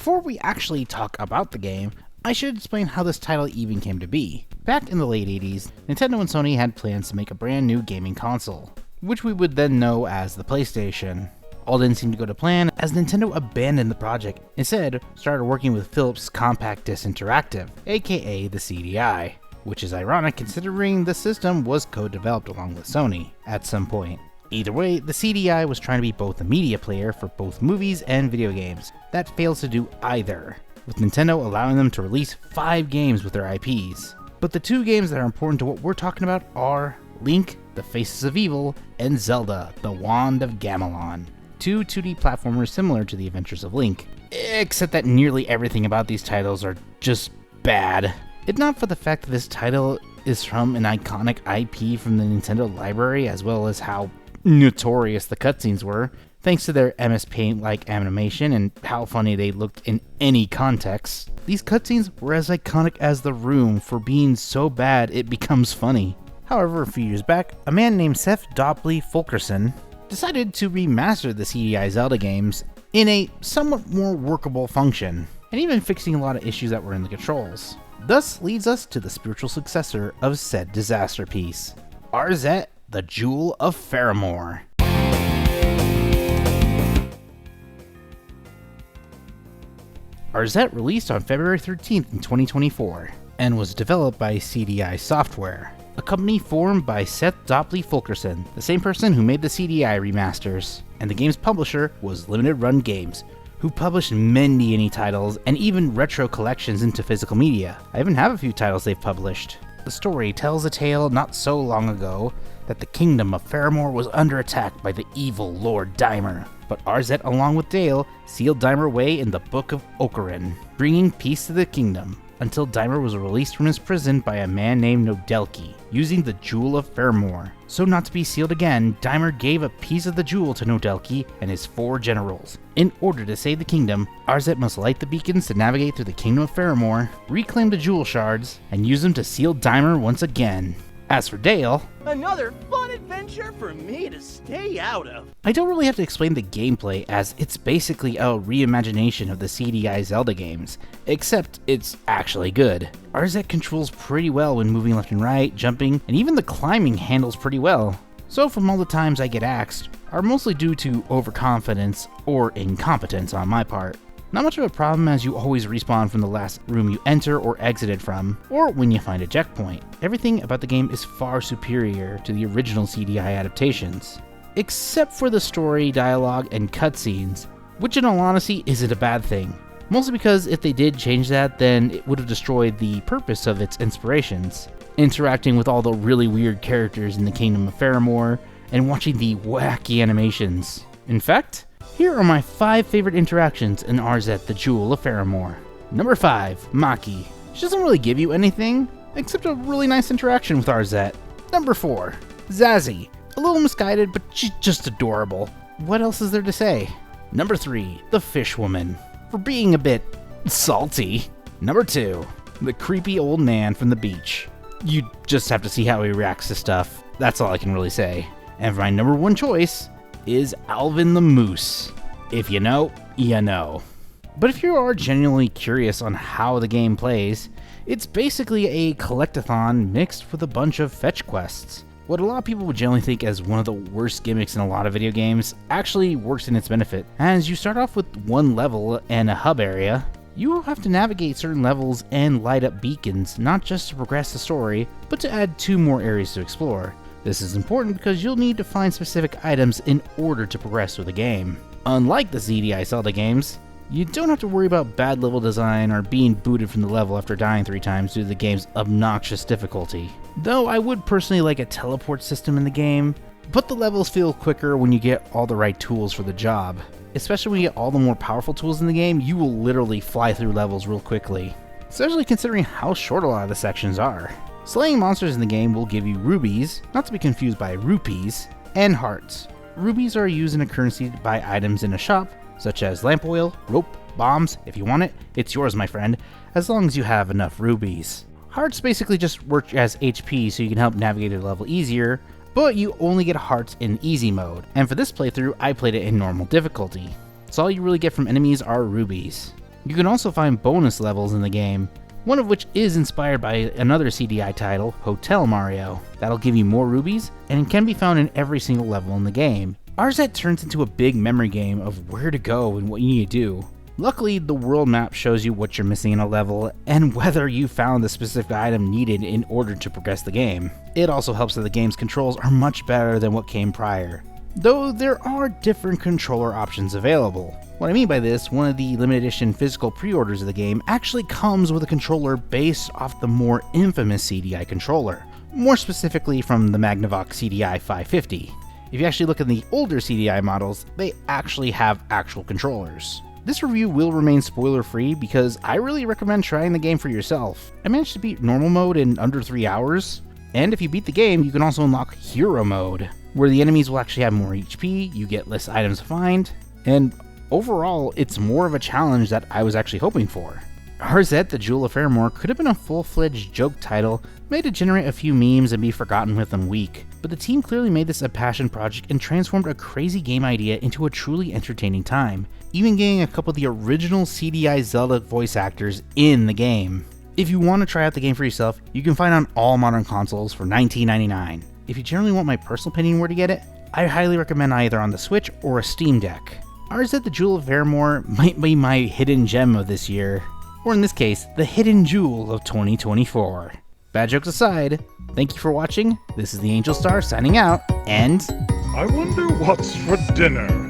Before we actually talk about the game, I should explain how this title even came to be. Back in the late 80s, Nintendo and Sony had plans to make a brand new gaming console, which we would then know as the PlayStation. All didn't seem to go to plan, as Nintendo abandoned the project, instead started working with Philips Compact Disc Interactive, aka the CDI, which is ironic considering the system was co-developed along with Sony at some point. Either way, the CDI was trying to be both a media player for both movies and video games. That fails to do either, with Nintendo allowing them to release 5 games with their IPs. But the 2 games that are important to what we're talking about are Link, The Faces of Evil, and Zelda, The Wand of Gamelon. 2 2D platformers similar to the adventures of Link, except that nearly everything about these titles are just bad. If not for the fact that this title is from an iconic IP from the Nintendo library, as well as how notorious the cutscenes were, thanks to their MS Paint-like animation and how funny they looked in any context. These cutscenes were as iconic as The Room for being so bad it becomes funny. However, a few years back, a man named Seth Dobley Fulkerson decided to remaster the CDI Zelda games in a somewhat more workable function, and even fixing a lot of issues that were in the controls. Thus leads us to the spiritual successor of said disaster piece, Arzette, the Jewel of Faramore. Arzette released on February 13th in 2024, and was developed by CDI Software, a company formed by Seth Dobley Fulkerson, the same person who made the CDI remasters, and the game's publisher was Limited Run Games, who published many titles and even retro collections into physical media. I even have a few titles they've published. The story tells a tale not so long ago that the kingdom of Faramore was under attack by the evil Lord Dimer, but Arzette along with Dale sealed Dimer away in the Book of Ocarin, bringing peace to the kingdom, until Dimer was released from his prison by a man named Nodelki, using the Jewel of Faramore. So not to be sealed again, Dimer gave a piece of the jewel to Nodelki and his 4 generals. In order to save the kingdom, Arzette must light the beacons to navigate through the kingdom of Faramore, reclaim the jewel shards, and use them to seal Dimer once again. As for Dale, another fun adventure for me to stay out of. I don't really have to explain the gameplay, as it's basically a reimagination of the CDI Zelda games, except it's actually good. Arzette controls pretty well when moving left and right, jumping, and even the climbing handles pretty well. So from all the times I get axed, are mostly due to overconfidence or incompetence on my part. Not much of a problem, as you always respawn from the last room you enter or exited from, or when you find a checkpoint. Everything about the game is far superior to the original CDI adaptations, except for the story, dialogue, and cutscenes, which in all honesty isn't a bad thing. Mostly because if they did change that, then it would have destroyed the purpose of its inspirations. Interacting with all the really weird characters in the Kingdom of Faramore, and watching the wacky animations. In fact, here are my 5 favorite interactions in Arzette, the Jewel of Faramore. Number 5, Maki. She doesn't really give you anything, except a really nice interaction with Arzette. Number 4, Zazzy. A little misguided, but she's just adorable. What else is there to say? Number 3, the Fish Woman, for being a bit salty. Number 2, the creepy old man from the beach. You just have to see how he reacts to stuff. That's all I can really say. And for my number 1 choice is Alvin the Moose. If you know, you know. But if you are genuinely curious on how the game plays, it's basically a collectathon mixed with a bunch of fetch quests. What a lot of people would generally think as one of the worst gimmicks in a lot of video games actually works in its benefit. As you start off with 1 level and a hub area, you will have to navigate certain levels and light up beacons, not just to progress the story, but to add 2 more areas to explore. This is important because you'll need to find specific items in order to progress through the game. Unlike the CDI Zelda games, you don't have to worry about bad level design or being booted from the level after dying 3 times due to the game's obnoxious difficulty. Though I would personally like a teleport system in the game, but the levels feel quicker when you get all the right tools for the job. Especially when you get all the more powerful tools in the game, you will literally fly through levels real quickly. Especially considering how short a lot of the sections are. Slaying monsters in the game will give you rubies, not to be confused by rupees, and hearts. Rubies are used in a currency to buy items in a shop, such as lamp oil, rope, bombs. If you want it, it's yours, my friend, as long as you have enough rubies. Hearts basically just work as HP so you can help navigate the level easier, but you only get hearts in easy mode, and for this playthrough I played it in normal difficulty. So all you really get from enemies are rubies. You can also find bonus levels in the game, one of which is inspired by another CDI title, Hotel Mario. That'll give you more rubies, and it can be found in every single level in the game. Arzette turns into a big memory game of where to go and what you need to do. Luckily, the world map shows you what you're missing in a level, and whether you found the specific item needed in order to progress the game. It also helps that the game's controls are much better than what came prior, though there are different controller options available. What I mean by this, one of the limited edition physical pre-orders of the game actually comes with a controller based off the more infamous CDI controller, more specifically from the Magnavox CDI 550. If you actually look at the older CDI models, they actually have actual controllers. This review will remain spoiler free because I really recommend trying the game for yourself. I managed to beat normal mode in under 3 hours, and if you beat the game, you can also unlock hero mode, where the enemies will actually have more HP, you get less items to find, and overall, it's more of a challenge that I was actually hoping for. Arzette, the Jewel of Faramore could have been a full-fledged joke title made to generate a few memes and be forgotten within a week, but the team clearly made this a passion project and transformed a crazy game idea into a truly entertaining time, even getting a couple of the original CDI Zelda voice actors in the game. If you want to try out the game for yourself, you can find it on all modern consoles for $19.99. If you generally want my personal opinion where to get it, I highly recommend either on the Switch or a Steam Deck. Arzette, the Jewel of Faramore might be my hidden gem of this year, or in this case, the hidden jewel of 2024. Bad jokes aside, thank you for watching. This is the AngelStar signing out, and I wonder what's for dinner.